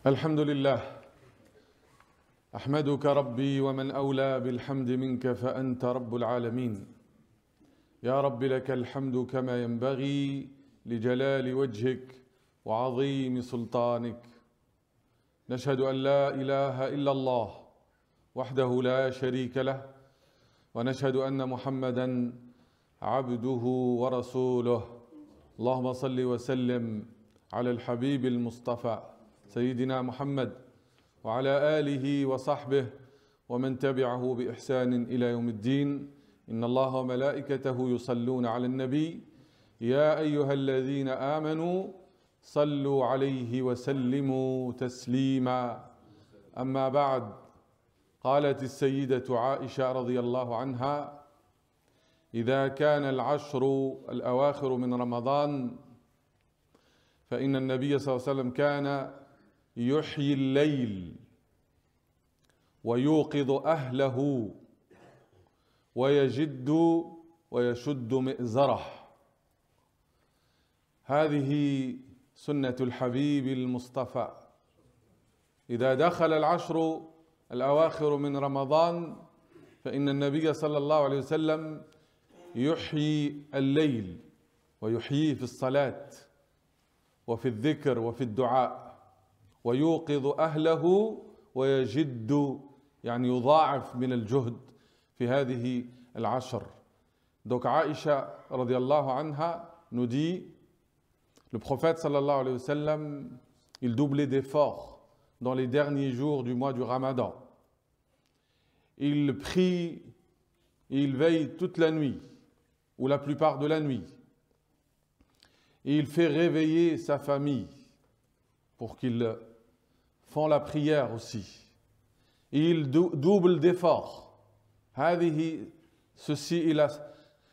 الحمد لله أحمدك ربي ومن أولى بالحمد منك فأنت رب العالمين. يا رب لك الحمد كما ينبغي لجلال وجهك وعظيم سلطانك. نشهد أن لا إله إلا الله وحده لا شريك له، ونشهد أن محمدًا عبده ورسوله. اللهم صل وسلم على الحبيب المصطفى سيدنا محمد وعلى آله وصحبه ومن تبعه بإحسان إلى يوم الدين. إن الله وملائكته يصلون على النبي يا أيها الذين آمنوا صلوا عليه وسلموا تسليما. أما بعد، قالت السيدة عائشة رضي الله عنها: إذا كان العشر الأواخر من رمضان فإن النبي صلى الله عليه وسلم كان يحيي الليل ويوقظ أهله ويجد ويشد مئزره. هذه سنة الحبيب المصطفى. إذا دخل العشر الأواخر من رمضان فإن النبي صلى الله عليه وسلم يحيي الليل، ويحييه في الصلاة وفي الذكر وفي الدعاء، ويوقظ أهله ويجد، يعني يضاعف من الجهد في هذه العشر. Donc Aïcha radiallahu anha nous dit, le prophète sallallahu alayhi wa sallam, il doublait d'efforts dans les derniers jours du mois du Ramadan. Il prie, il veille toute la nuit, ou la plupart de la nuit. Et il fait réveiller sa famille pour qu'ils font la prière aussi. Et il double d'efforts. Ceci est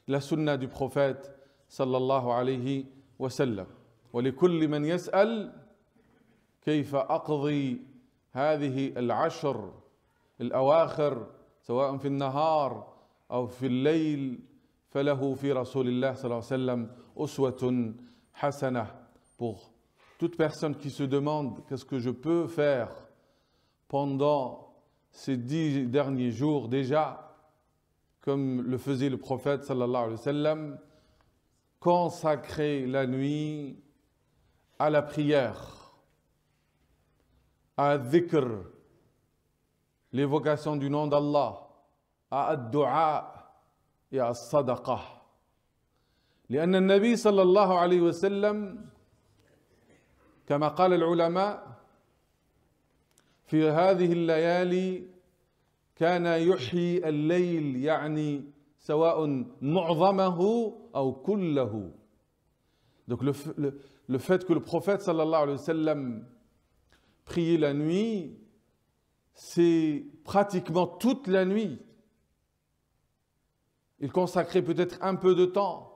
la sunna du prophète sallallahu alayhi wa sallam. ولكل من يسأل كيف أقضي هذه العشر الأواخر سواء في النهار أو في الليل فله في رسول الله صلى الله عليه وسلم أسوة حسنة. Pour toute personne qui se demande qu'est-ce que je peux faire pendant ces 10 derniers jours déjà, comme le faisait le prophète sallallahu alayhi wa sallam, consacrer la nuit à la prière, à dhikr, l'évocation du nom d'Allah, à ad-du'a et à as-sadaqah. لأن النبي صلى الله عليه وسلم كما قال العلماء في هذه الليالي كان يحيي الليل، يعني سواء معظمه أو كله. Donc le fait que le prophète sallallahu alayhi wa sallam priait la nuit, c'est pratiquement toute la nuit. Il consacrait peut-être un peu de temps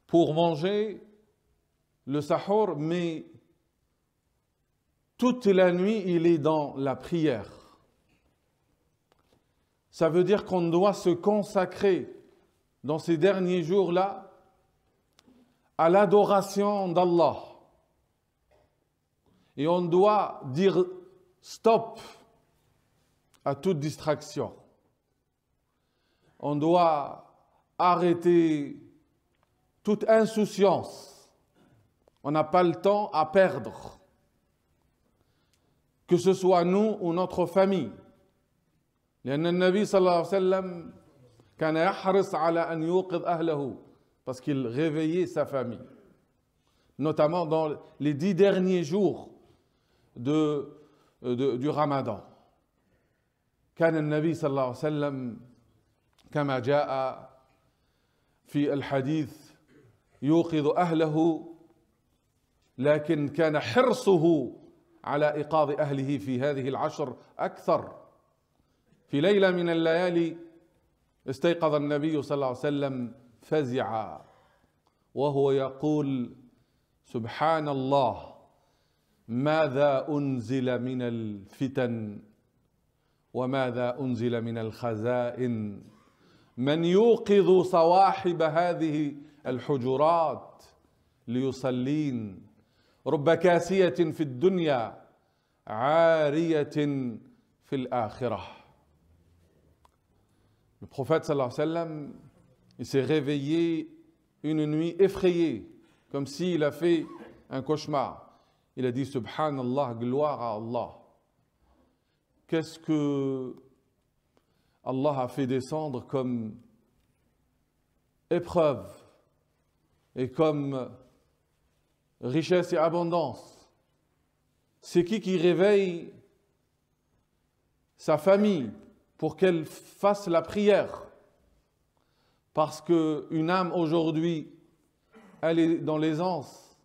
pour manger le sahur, mais toute la nuit, il est dans la prière. Ça veut dire qu'on doit se consacrer dans ces derniers jours-là à l'adoration d'Allah. Et on doit dire stop à toute distraction. On doit arrêter toute insouciance. On n'a pas le temps à perdre, que ce soit nous ou notre famille. لأن النبي صلى الله عليه وسلم كان يحرص على أن يوقظ أهله, parce qu'il réveillait sa famille, notamment dans les 10 derniers jours du Ramadan. كان النبي صلى الله عليه وسلم كما جاء في الحديث يوقظ أهله، لكن كان حرصه على إيقاظ أهله في هذه العشر أكثر. في ليلة من الليالي استيقظ النبي صلى الله عليه وسلم فزعا وهو يقول: سبحان الله، ماذا أنزل من الفتن وماذا أنزل من الخزائن، من يوقظ صواحب هذه الحجرات ليصلين، رب كاسية في الدنيا عارية في الآخرة. Le prophète sallallahu alayhi wa sallam, il s'est réveillé une nuit effrayé, comme s'il a fait un cauchemar. Il a dit Subhanallah, gloire à Allah. Qu'est-ce que Allah a fait descendre comme épreuve et comme richesse et abondance? C'est qui réveille sa famille pour qu'elle fasse la prière? Parce qu'une âme aujourd'hui, elle est dans l'aisance,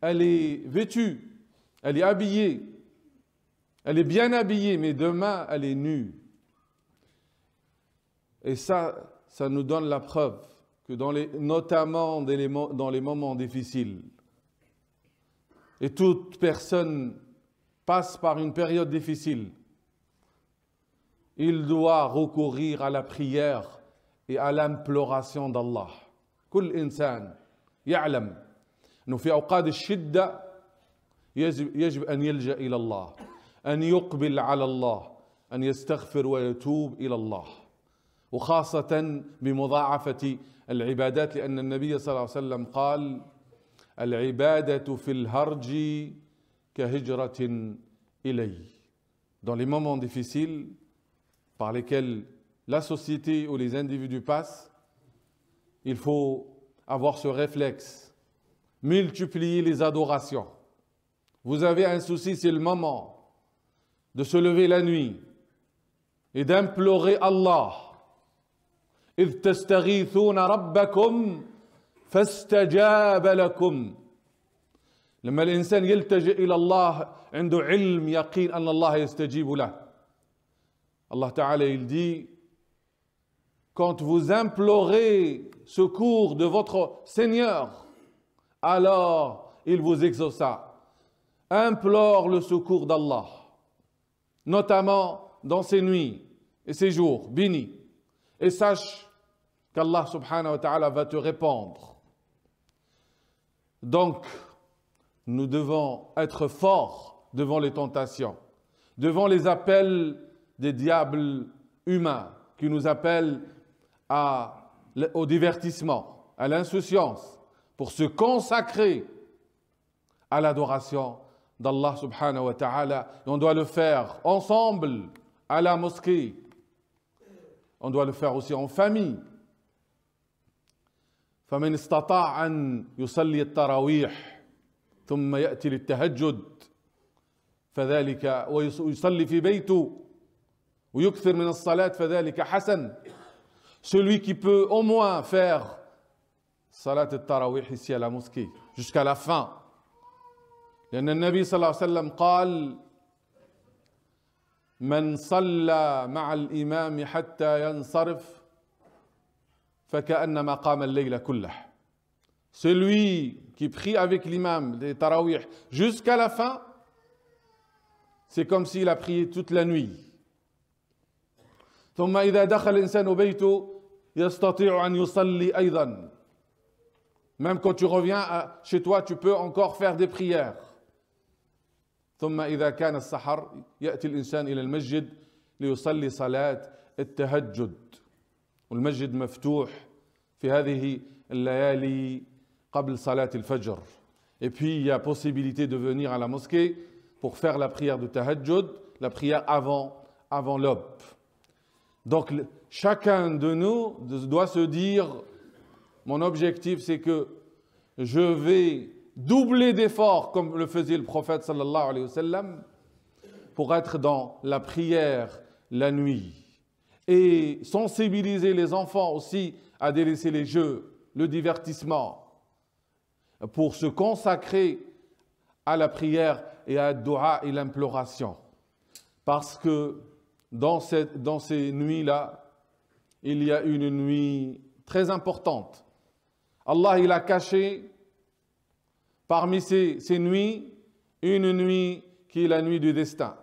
elle est vêtue, elle est habillée, elle est bien habillée, mais demain, elle est nue. Et ça nous donne la preuve que notamment dans les moments difficiles, et toute personne passe par une période difficile, il doit recourir à la prière et à l'imploration d'Allah. كل إنسان يعلم أنه في أوقات الشدة يجب أن يلجأ إلى الله، أن يقبل على الله، أن يستغفر ويتوب إلى الله، وخاصة بمضاعفة العبادات، لأن النبي صلى الله عليه وسلم قال العبادة في الهرج كهجرة إلي. Dans les moments difficiles par lesquels la société ou les individus passent, il faut avoir ce réflexe, multiplier les adorations. Vous avez un souci, c'est le moment de se lever la nuit et d'implorer Allah. إذ تستغيثون ربكم فاستجاب لكم. لما الإنسان يلتجئ إلى الله عنده علم يقين أن الله يستجيب له. Allah Ta'ala, il dit, quand vous implorez secours de votre Seigneur, alors il vous exauça. Implore le secours d'Allah, notamment dans ces nuits et ces jours bénis, et sache qu'Allah Subhanahu wa Ta'ala va te répondre. Donc, nous devons être forts devant les tentations, devant les appels des diables humains qui nous appellent au divertissement, à l'insouciance, pour se consacrer à l'adoration d'Allah subhanahu wa ta'ala. Et on doit le faire ensemble à la mosquée. On doit le faire aussi en famille. فمن استطاع أن يصلي التراويح ثم يأتي للتهجد فذلك ويصلي في بيته ويكثر من الصلاة فذلك حسن. Celui qui peut au moins faire salat al-tarawih ici à la mosquée jusqu'à la fin. لأن النبي صلى الله عليه وسلم قال من صلى مع الإمام حتى ينصرف فكأنما قام الليل كله. Celui qui prie avec l'imam des tarawih jusqu'à la fin, c'est comme s'il a prié toute la nuit. ثم إذا دخل الإنسان بيته يستطيع أن يصلي أيضا. Même quand tu reviens chez toi, tu peux encore faire des prières. ثم إذا كان السحر يأتي الإنسان إلى المسجد ليصلي صلاة التهجد. والمسجد مفتوح في هذه الليالي قبل صلاة الفجر. Et puis il y a possibilité de venir à la mosquée pour faire la prière de tahajjud, la prière avant l'aube. Donc chacun de nous doit se dire, mon objectif c'est que je vais doubler d'efforts comme le faisait le prophète sallallahu alayhi wa sallam pour être dans la prière la nuit et sensibiliser les enfants aussi à délaisser les jeux, le divertissement pour se consacrer à la prière et à la dua et l'imploration. Parce que dans ces nuits-là, il y a une nuit très importante. Allah, il a caché parmi ces nuits, une nuit qui est la nuit du destin.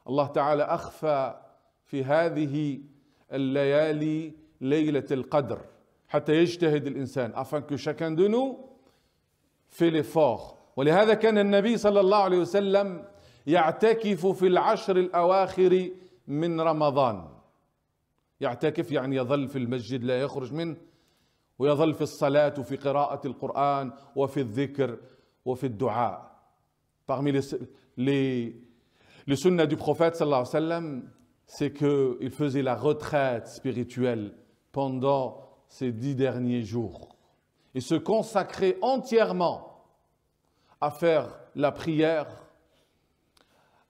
Allah Ta'ala akhfa fi hadhihi al-layali laylat al-qadr hatta yajtahid al-insan, afin que chacun de nous fait l'effort. ولهذا كان النبي صلى الله عليه وسلم يعتكف في العشر الأواخر من رمضان. يعتكف يعني يظل في المسجد لا يخرج منه، ويظل في الصلاة وفي قراءة القرآن وفي الذكر وفي الدعاء. Parmi les sunnas du prophète sallallahu alayhi wa sallam, c'est qu'il faisait la retraite spirituelle pendant ces 10 derniers jours. Il se consacrait entièrement à faire la prière,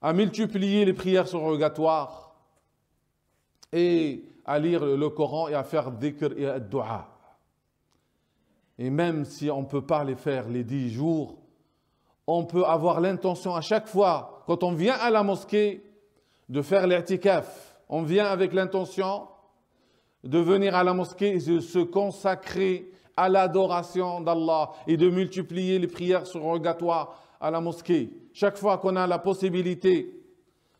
à multiplier les prières surrogatoires et à lire le Coran et à faire dhikr et à dua. Et même si on ne peut pas les faire les 10 jours, on peut avoir l'intention à chaque fois, quand on vient à la mosquée, de faire l'i'tikaf. On vient avec l'intention de venir à la mosquée et de se consacrer à l'adoration d'Allah et de multiplier les prières surrogatoires à la mosquée. Chaque fois qu'on a la possibilité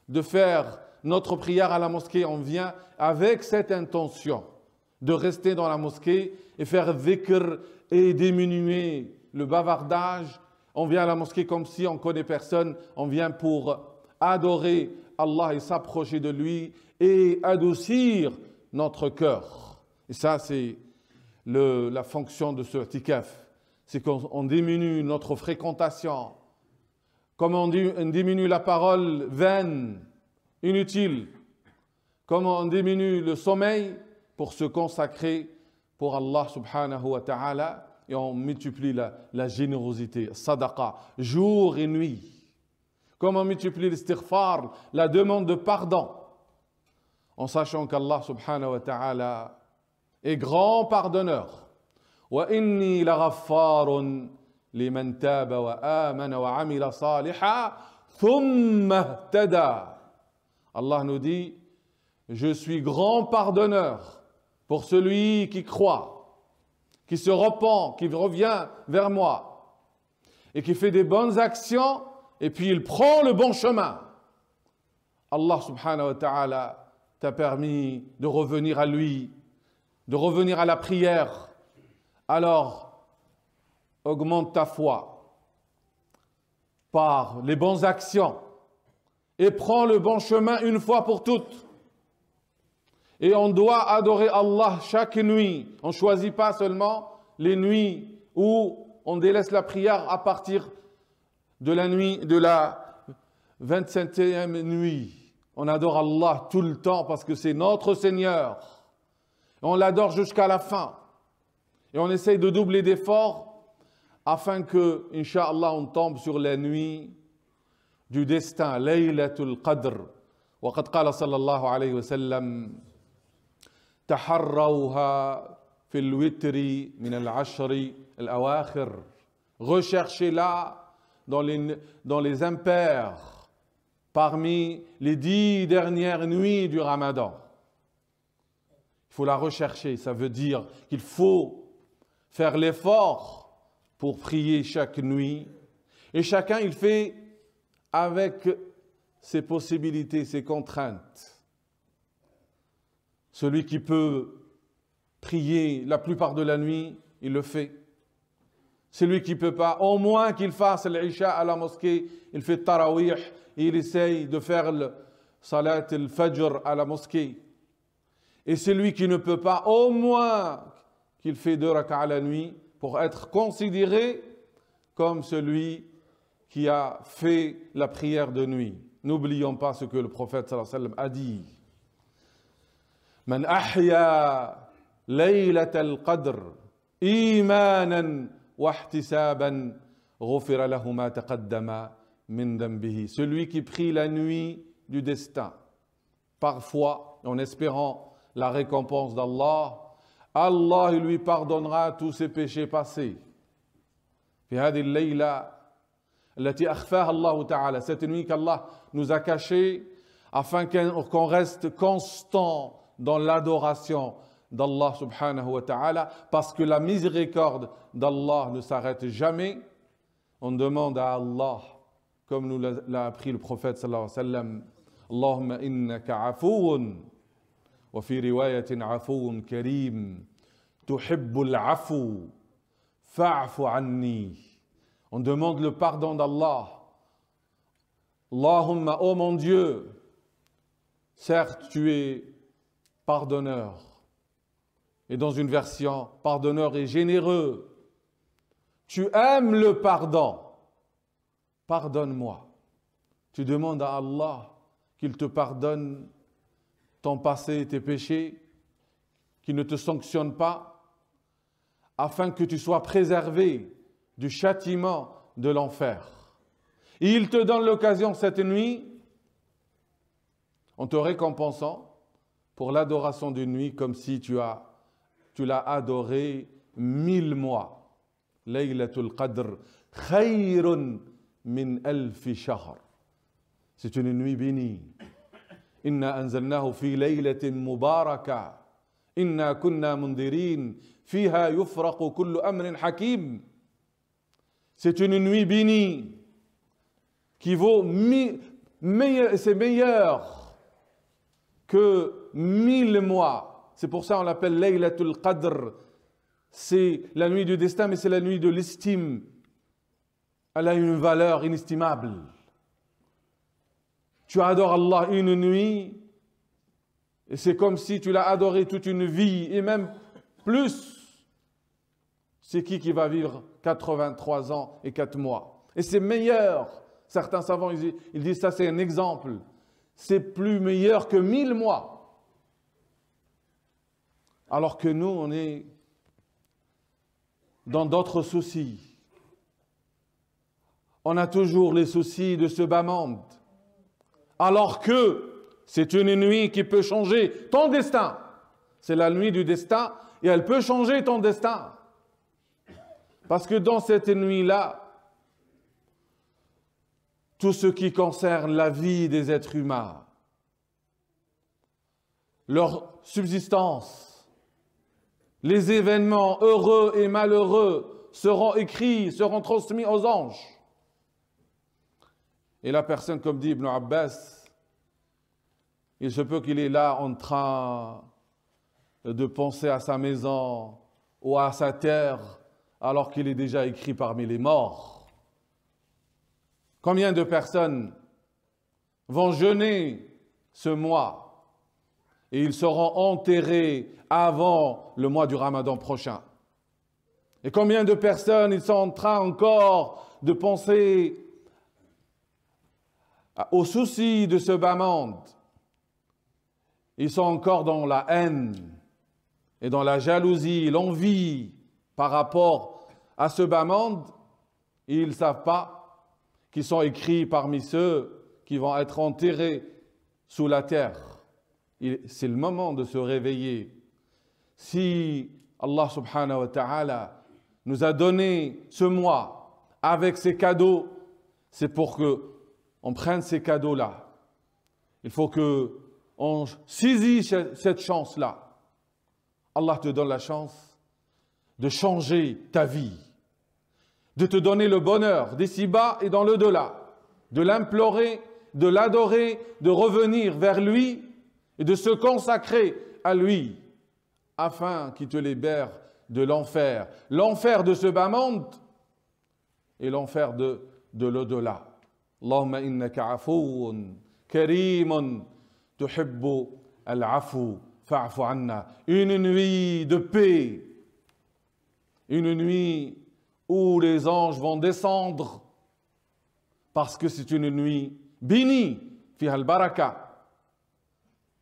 de faire notre prière à la mosquée, on vient avec cette intention de rester dans la mosquée et faire dhikr et diminuer le bavardage. On vient à la mosquée comme si on ne connaît personne. On vient pour adorer Allah et s'approcher de lui et adoucir notre cœur. Et ça, c'est la fonction de ce i'tikaf. C'est qu'on diminue notre fréquentation. Comme on diminue la parole vaine, inutile. Comme on diminue le sommeil pour se consacrer pour Allah subhanahu wa ta'ala. Et on multiplie la générosité, sadaqa, jour et nuit. Comme on multiplie l'istighfar, la demande de pardon. En sachant qu'Allah subhanahu wa ta'ala est grand pardonneur. Wa inni laghaffarun liman taba wa amana wa amila salihan thumma ihtada. Allah nous dit, je suis grand pardonneur pour celui qui croit, qui se repent, qui revient vers moi et qui fait des bonnes actions et puis il prend le bon chemin. Allah subhanahu wa ta'ala t'a permis de revenir à lui, de revenir à la prière. Alors, augmente ta foi par les bonnes actions et prends le bon chemin une fois pour toutes. Et on doit adorer Allah chaque nuit. On ne choisit pas seulement les nuits où on délaisse la prière à partir de la nuit, de la 27e nuit. On adore Allah tout le temps parce que c'est notre Seigneur. On l'adore jusqu'à la fin. Et on essaye de doubler d'efforts afin que, Inch'Allah, on tombe sur la nuit du destin, Laylatul Qadr. وقد قال صلى الله عليه وسلم تحروها في الوتر من العشر الأواخر. Recherchez-la dans les impairs, parmi les 10 dernières nuits du Ramadan. Il faut la rechercher, ça veut dire qu'il faut faire l'effort pour prier chaque nuit. Et chacun, il fait avec ses possibilités, ses contraintes. Celui qui peut prier la plupart de la nuit, il le fait. Celui qui ne peut pas, au moins qu'il fasse l'Isha à la mosquée, il fait tarawih et il essaye de faire le salat al-fajr à la mosquée. Et celui qui ne peut pas, au moins qu'il fait 2 rak'a à la nuit pour être considéré comme celui qui a fait la prière de nuit. N'oublions pas ce que le prophète sallallahu alayhi wa sallam a dit. Man ahya laylatal qadr imanan wa ihtisaban ghufira lahu ma taqaddama min dhanbihi. Celui qui prie la nuit du destin, parfois en espérant la récompense d'Allah, Allah lui pardonnera tous ses péchés passés. في هذه الليلة التي أخفاها الله تعالى, cette nuit qu'Allah nous a cachée afin qu'on reste constant dans l'adoration d'Allah subhanahu wa ta'ala, parce que la miséricorde d'Allah ne s'arrête jamais. On demande à Allah, comme nous l'a appris le prophète sallallahu alayhi wa sallam, Allahumma innaka afoun, wa fi riwayatin afoun karim, tuhibbul afou, fa'fu anni. On demande le pardon d'Allah. Allahumma, ô mon Dieu, certes tu es pardonneur, et dans une version, pardonneur et généreux. Tu aimes le pardon. Pardonne-moi. Tu demandes à Allah qu'il te pardonne ton passé et tes péchés, qu'il ne te sanctionne pas, afin que tu sois préservé du châtiment de l'enfer. Et il te donne l'occasion cette nuit, en te récompensant pour l'adoration d'une nuit, comme si tu l'as adoré 1000 mois. Laylatul Qadr, khayrun min alfi shahr. C'est une nuit bénie. Inna anzalnahu fi laylatin mubaraka. Inna kunna mundirin. Fiha yufraqu kullu amrin hakim. C'est une nuit bénie qui vaut c'est meilleur que 1000 mois. C'est pour ça qu'on l'appelle Laylatul Qadr. C'est la nuit du destin, mais c'est la nuit de l'estime. Elle a une valeur inestimable. Tu adores Allah une nuit, et c'est comme si tu l'as adoré toute une vie, et même plus. C'est qui va vivre 83 ans et 4 mois? Et c'est meilleur. Certains savants, ils disent ça, c'est un exemple. C'est plus meilleur que 1000 mois. Alors que nous, on est dans d'autres soucis. On a toujours les soucis de ce bas monde. Alors que c'est une nuit qui peut changer ton destin. C'est la nuit du destin et elle peut changer ton destin. Parce que dans cette nuit-là, tout ce qui concerne la vie des êtres humains, leur subsistance, les événements heureux et malheureux seront écrits, seront transmis aux anges. Et la personne, comme dit Ibn Abbas, il se peut qu'il est là en train de penser à sa maison ou à sa terre, alors qu'il est déjà écrit parmi les morts. Combien de personnes vont jeûner ce mois et ils seront enterrés avant le mois du Ramadan prochain? Et combien de personnes ils sont en train encore de penser aux soucis de ce bas monde? Ils sont encore dans la haine et dans la jalousie, l'envie par rapport à ce bas monde. Et ils ne savent pas qu'ils sont écrits parmi ceux qui vont être enterrés sous la terre. C'est le moment de se réveiller. Si Allah subhanahu wa ta'ala nous a donné ce mois avec ces cadeaux, c'est pour qu'on prenne ces cadeaux-là. Il faut qu'on saisisse cette chance-là. Allah te donne la chance de changer ta vie, de te donner le bonheur d'ici-bas et dans l'au-delà, de l'implorer, de l'adorer, de revenir vers lui et de se consacrer à lui afin qu'il te libère de l'enfer. L'enfer de ce bas monde et l'enfer de l'au-delà. Allahumma innaka afoun karimun tuhibbu al-afu fa'fu anna. Une nuit de paix, une nuit où les anges vont descendre parce que c'est une nuit bénie, fiha al-baraka.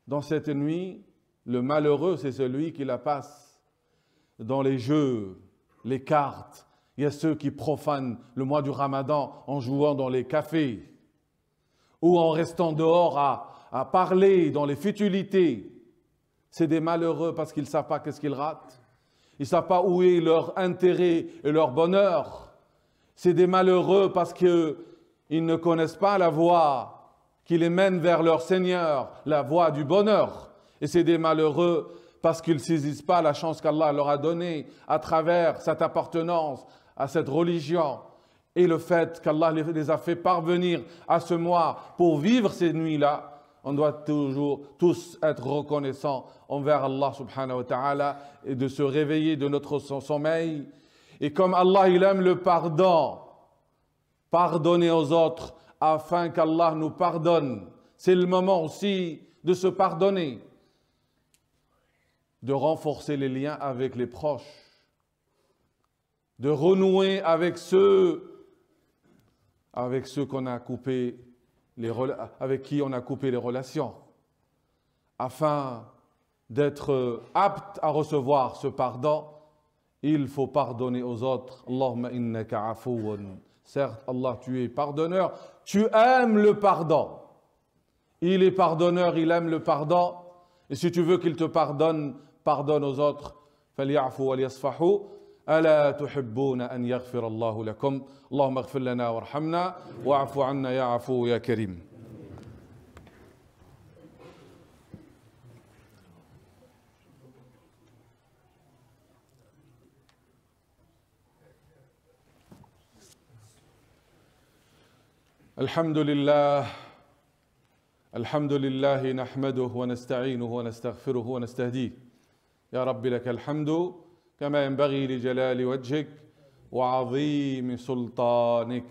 Dans cette nuit, le malheureux, c'est celui qui la passe dans les jeux, les cartes. Il y a ceux qui profanent le mois du Ramadan en jouant dans les cafés ou en restant dehors à parler dans les futilités. C'est des malheureux parce qu'ils ne savent pas qu'est-ce qu'ils ratent. Ils ne savent pas où est leur intérêt et leur bonheur. C'est des malheureux parce qu'ils ne connaissent pas la voie qui les mène vers leur Seigneur, la voie du bonheur. Et c'est des malheureux parce qu'ils ne saisissent pas la chance qu'Allah leur a donnée à travers cette appartenance à cette religion et le fait qu'Allah les a fait parvenir à ce mois pour vivre ces nuits-là. On doit toujours tous être reconnaissants envers Allah subhanahu wa ta'ala et de se réveiller de notre sommeil. Et comme Allah il aime le pardon, pardonner aux autres afin qu'Allah nous pardonne. C'est le moment aussi de se pardonner, de renforcer les liens avec les proches, de renouer avec ceux qu'on a coupé avec qui on a coupé les relations, afin d'être apte à recevoir ce pardon. Il faut pardonner aux autres. Allahumma innaka afouun. Certes, Allah, tu es pardonneur, tu aimes le pardon. Il est pardonneur, il aime le pardon. Et si tu veux qu'il te pardonne, pardonne aux autres. فليعفوا وليصفحوا ألا تحبون أن يغفر الله لكم اللهم اغفر لنا وارحمنا واعف عنا يا عفو يا كريم. الحمد لله نحمده ونستعينه ونستغفره ونستهديه. يا رب لك الحمد كما ينبغي لجلال وجهك وعظيم سلطانك.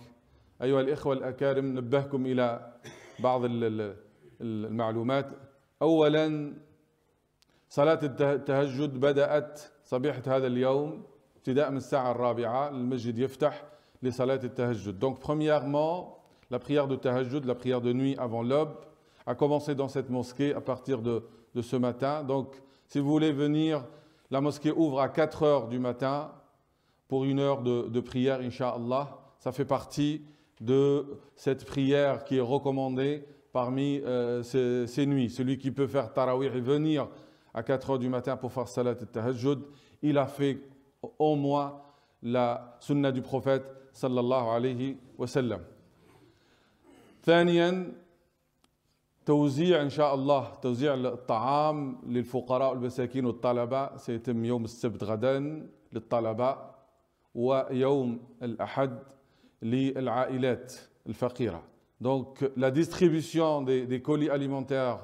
أيها الإخوة الأكارم، نبهكم إلى بعض المعلومات. أولا، صلاة التهجد بدأت صبيحة هذا اليوم ابتداء من الساعة 4 المسجد يفتح لصلاة التهجد. Donc premièrement, la prière de tahajjud, la prière de nuit avant l'aube, a commencé dans cette mosquée à partir de ce matin. Donc, si vous voulez venir, la mosquée ouvre à 4 heures du matin pour 1 heure de prière, Inch'Allah. Ça fait partie de cette prière qui est recommandée parmi ces nuits. Celui qui peut faire tarawih et venir à 4 heures du matin pour faire salat al-tahajjud, il a fait au moins la sunna du prophète sallallahu alayhi wa sallam. ثانيا، توزيع إن شاء الله توزيع الطعام للفقراء والمساكين والطلبة سيتم يوم السبت غدا للطلبة ويوم الأحد للعائلات الفقيرة. Donc la distribution des colis alimentaires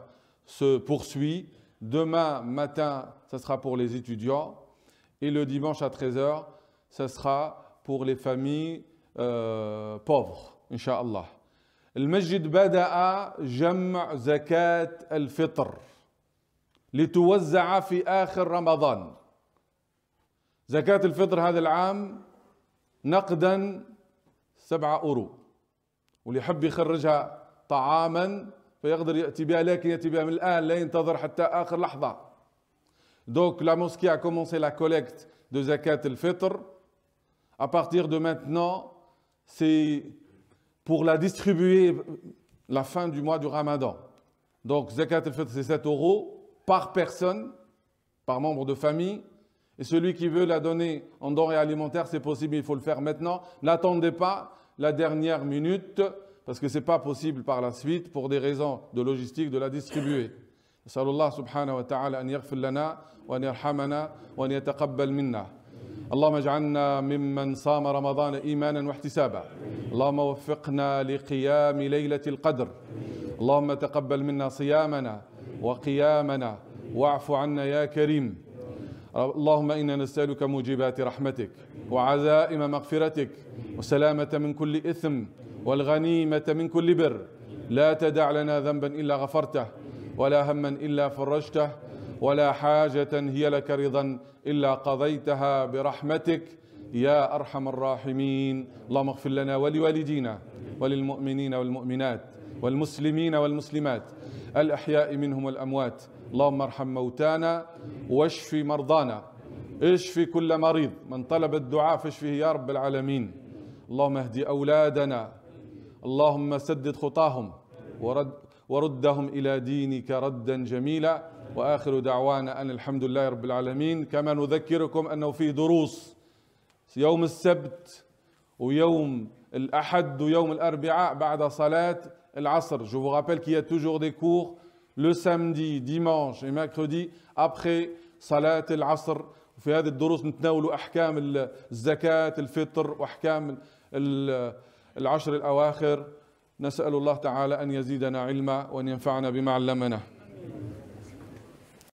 se poursuit. Demain matin, ce sera pour les étudiants et le dimanche à 13h, ce sera pour les familles pauvres, Inch'Allah. المسجد بدأ جمع زكاة الفطر لتوزع في آخر رمضان. زكاة الفطر هذا العام نقدا 7 أورو، واللي يحب يخرجها طعاما فيقدر يأتي بها، لكن يأتي بها من الآن، لا ينتظر حتى آخر لحظة. Donc la mosquée a commencé la collecte de Zakat al-Fitr. À partir de maintenant, c'est pour la distribuer la fin du mois du Ramadan. Donc, Zakat al-Fitr, c'est 7 euros par personne, par membre de famille. Et celui qui veut la donner en denrées alimentaires, c'est possible, il faut le faire maintenant. N'attendez pas la dernière minute, parce que ce n'est pas possible par la suite, pour des raisons de logistique, de la distribuer. Sallallahu subhanahu wa ta'ala an yaghfir lana wa an yarhamana wa an yataqabbal minna. اللهم اجعلنا ممن صام رمضان إيمانا واحتسابا. اللهم وفقنا لقيام ليلة القدر. اللهم تقبل منا صيامنا وقيامنا واعف عنا يا كريم. اللهم إنا نسألك موجبات رحمتك وعزائم مغفرتك والسلامة من كل إثم والغنيمة من كل بر. لا تدع لنا ذنبا إلا غفرته ولا هما إلا فرجته ولا حاجة هي لك رضا إلا قضيتها برحمتك يا أرحم الراحمين. اللهم اغفر لنا ولوالدينا وللمؤمنين والمؤمنات والمسلمين والمسلمات الأحياء منهم والأموات. اللهم ارحم موتانا واشف مرضانا، اشف كل مريض، من طلب الدعاء فاشفه يا رب العالمين. اللهم اهدي أولادنا، اللهم سدد خطاهم وردهم إلى دينك ردا جميلا. وآخر دعوانا أن الحمد لله رب العالمين. كما نذكركم أنه في دروس يوم السبت ويوم الأحد ويوم الأربعاء بعد صلاة العصر. Je vous rappelle qu'il y a toujours des cours le samedi, dimanche et mercredi après صلاة العصر. في هذه الدروس نتناول أحكام الزكاة الفطر وأحكام العشر الأواخر. نسأل الله تعالى أن يزيدنا علما وأن ينفعنا بما علمنا.